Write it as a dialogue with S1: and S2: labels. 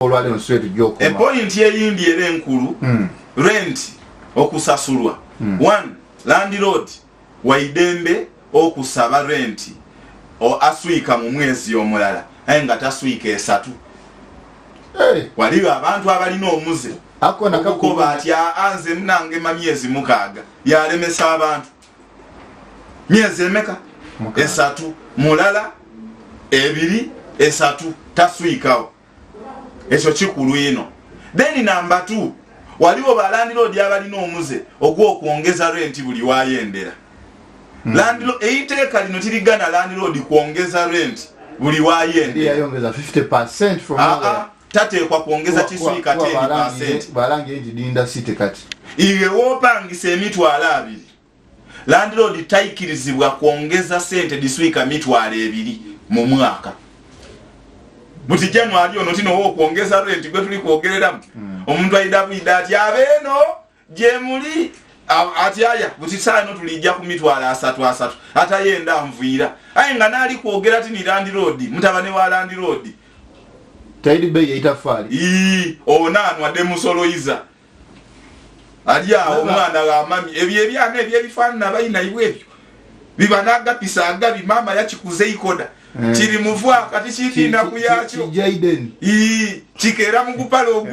S1: olwale nswetu gyokoma
S2: point eyindi era enkulu rent okusasulwa one landlord waidembe okusaba rent o aswika mu mwezi omulala nga taswika esatu waliwo abantu abalina omuze
S1: akona
S2: kakuba ati anze mnange myezi mukaaga yalemesa abantu myezi emeka esatu mulala ebiri esatu taswikawo ekyo kikulu ino. Then number 2 waliwo ba landlord abalina omuze ogw'okwongeza rent buli wayendera. Landlord eiteeka lino tirigana landlord kuongeza rent buli wayendera
S1: yayongeza 50% from
S2: tateekwa kuongeza kiswika 10%.
S1: balangi ejidinda city kati
S2: iwe wopangisa emitwalo 2 landlord taikirizibwa kuongeza sente diswika mitwalo 2 mu mwaka. Muti January ono tino wo kuongeza rent gwe tuli kuogerera omuntu aidabida ati abeno je muli ati aya buti sano tulijja ku mitwalo 3 ata yenda mvuira ayi nga nali kuogera ati ni landlord mutabane wa landlord
S1: taidi bei yaitafali
S2: onanwa demusoloiza alya omwana ga mami ebyana ebyebifanana bayina ibwebyo bibanaga pisaga bimama yakikuze ikoda kiri muvwa kati kitinda kuyakyo
S1: Jaden
S2: chikera mukupalo